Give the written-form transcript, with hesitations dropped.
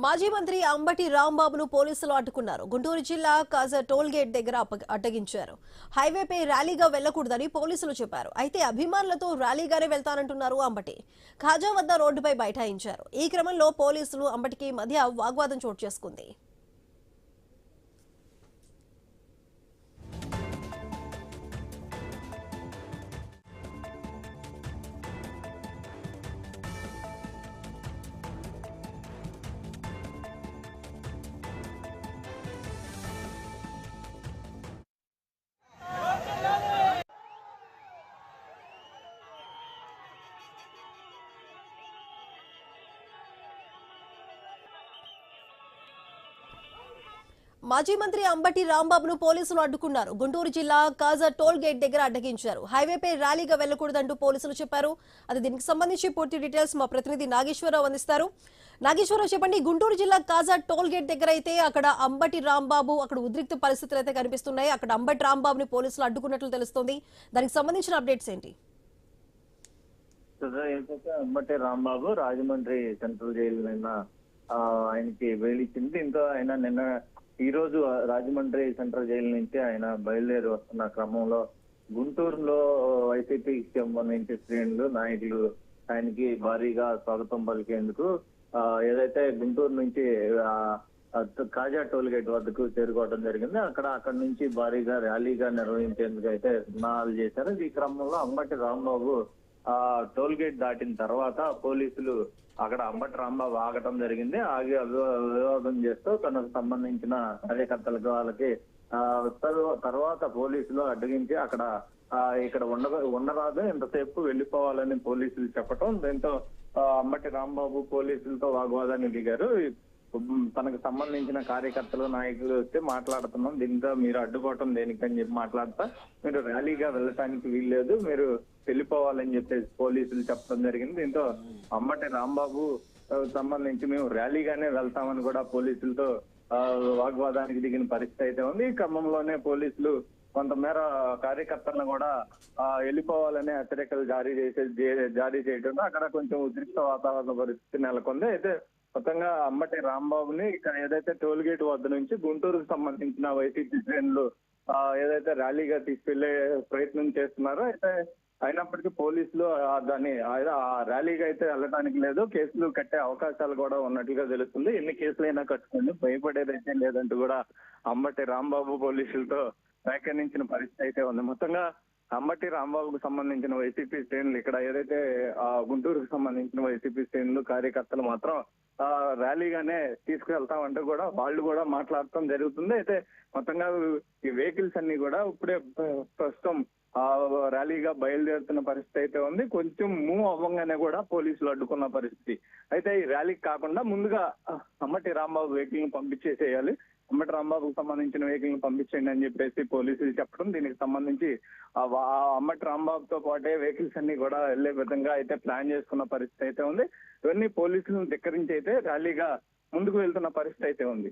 మాజీ మంత్రి అంబటి రాంబాబును పోలీసులు అడ్డుకున్నారు. గుంటూరు జిల్లా కాజా టోల్ గేట్ దగ్గర అడ్డగించారు. హైవేపై ర్యాలీగా వెళ్లకూడదని పోలీసులు చెప్పారు. అయితే అభిమానులతో ర్యాలీగానే వెళ్తానంటున్నారు అంబటి. ఖాజా వద్ద రోడ్డుపై బైఠాయించారు. ఈ క్రమంలో పోలీసులు అంబటికి మధ్య వాగ్వాదం చోటు చేసుకుంది. మాజీ మంత్రి అంబటి రాంబాబును పోలీసులు అడ్డుకున్నారు. గుంటూరు జిల్లా కాజా టోల్ గేట్ దగ్గర అడ్డగించారు. హైవేపై ర్యాలీగా వెళ్లకూడదంటూ పోలీసులు చెప్పారు. అది దీనికి సంబంధించి పూర్తి డీటెయిల్స్ మా ప్రతినిధి నాగేశ్వరరావు అందిస్తారు. నాగేశ్వరరావు, చెప్పండి. గుంటూరు జిల్లా కాజా టోల్ గేట్ దగ్గర అయితే అక్కడ అంబటి రాంబాబు అక్కడ ఉద్రిక్త పరిస్థితులు అయితే కనిపిస్తున్నాయి. అక్కడ అంబటి రాంబాబుని పోలీసులు అడ్డుకున్నట్లు తెలుస్తోంది. దానికి సంబంధించిన అప్డేట్స్ ఏంటి? అంబటి రాంబాబు రాజమండ్రి సెంట్రల్ జైలు నిన్న ఆయనకి బెయిల్ ఇచ్చింది. దీంతో ఆయన నిన్న ఈ రోజు రాజమండ్రి సెంట్రల్ జైలు నుంచి ఆయన బయలుదేరి వస్తున్న క్రమంలో గుంటూరులో వైసీపీకి సంబంధించి శ్రేణులు నాయకులు ఆయనకి భారీగా స్వాగతం పలికేందుకు ఏదైతే గుంటూరు నుంచి కాజా టోల్ గేట్ వద్దకు చేరుకోవడం జరిగింది. అక్కడ నుంచి భారీగా ర్యాలీగా నిర్వహించేందుకు అయితే సన్నాహాలు చేశారు. ఈ క్రమంలో అంబటి రాంబాబు టోల్ గేట్ దాటిన తర్వాత పోలీసులు అక్కడ అంబటి రాంబాబు ఆగటం జరిగింది. ఆగి అభివాదం చేస్తూ తనకు సంబంధించిన కార్యకర్తలకు వాళ్ళకి తర్వాత పోలీసులు అడ్డగించి ఇక్కడ ఉండరాదు, ఎంతసేపు వెళ్లిపోవాలని పోలీసులు చెప్పటం, దీంతో అంబటి రాంబాబు పోలీసులతో వాగ్వాదాన్ని దిగారు. తనకు సంబంధించిన కార్యకర్తలు నాయకులు వస్తే మాట్లాడుతున్నాం, దీంతో మీరు అడ్డుకోవటం దేనికని చెప్పి మాట్లాడతా, మీరు ర్యాలీగా వెళ్ళటానికి వీల్లేదు, మీరు వెళ్ళిపోవాలని చెప్పేసి పోలీసులు చెప్పడం జరిగింది. దీంతో అంబటి రాంబాబు సంబంధించి మేము ర్యాలీగానే వెళ్తామని కూడా పోలీసులతో వాగ్వాదానికి దిగిన పరిస్థితి అయితే ఉంది. ఈ క్రమంలోనే పోలీసులు కొంతమేర కార్యకర్తలను కూడా వెళ్ళిపోవాలనే హెచ్చరికలు జారీ చేయడం అక్కడ కొంచెం ఉద్రిక్త వాతావరణ పరిస్థితి నెలకొంది. అయితే మొత్తంగా అంబటి రాంబాబుని ఇక్కడ ఏదైతే టోల్ గేట్ వద్ద నుంచి గుంటూరుకు సంబంధించిన వైసీపీ శ్రేణులు ఏదైతే ర్యాలీగా తీసుకెళ్లే ప్రయత్నం చేస్తున్నారో అయితే అయినప్పటికీ పోలీసులు దాన్ని ర్యాలీగా అయితే వెళ్ళడానికి లేదు, కేసులు కట్టే అవకాశాలు కూడా ఉన్నట్లుగా తెలుస్తుంది. ఎన్ని కేసులైనా కట్టుకోండి, భయపడేదైతే లేదంటూ కూడా అంబటి రాంబాబు పోలీసులతో వ్యాఖ్యానించిన పరిస్థితి అయితే ఉంది. మొత్తంగా అంబటి రాంబాబుకు సంబంధించిన వైసీపీ శ్రేణులు ఇక్కడ ఏదైతే గుంటూరుకు సంబంధించిన వైసీపీ శ్రేణులు కార్యకర్తలు మాత్రం ర్యాలీగానే తీసుకువెళ్తామంటూ కూడా వాళ్ళు కూడా మాట్లాడటం జరుగుతుంది. అయితే మొత్తంగా ఈ వెహికల్స్ అన్ని కూడా ఇప్పుడే ప్రస్తుతం ర్యాలీగా బయలుదేరుతున్న పరిస్థితి అయితే ఉంది. కొంచెం మూవ్ అవ్వగానే కూడా పోలీసులు అడ్డుకున్న పరిస్థితి. అయితే ఈ ర్యాలీకి కాకుండా ముందుగా అంబటి రాంబాబు వెహికల్ ని పంపించేసేయాలి, అంబటి రాంబాబుకు సంబంధించిన వెహికల్ ని పంపించండి అని చెప్పేసి పోలీసులు చెప్పడం, దీనికి సంబంధించి అంబటి రాంబాబుతో పాటే వెహికల్స్ అన్ని కూడా వెళ్లే విధంగా అయితే ప్లాన్ చేసుకున్న పరిస్థితి అయితే ఉంది. ఇవన్నీ పోలీసులను ధిక్కరించి అయితే ర్యాలీగా ముందుకు వెళ్తున్న పరిస్థితి అయితే ఉంది.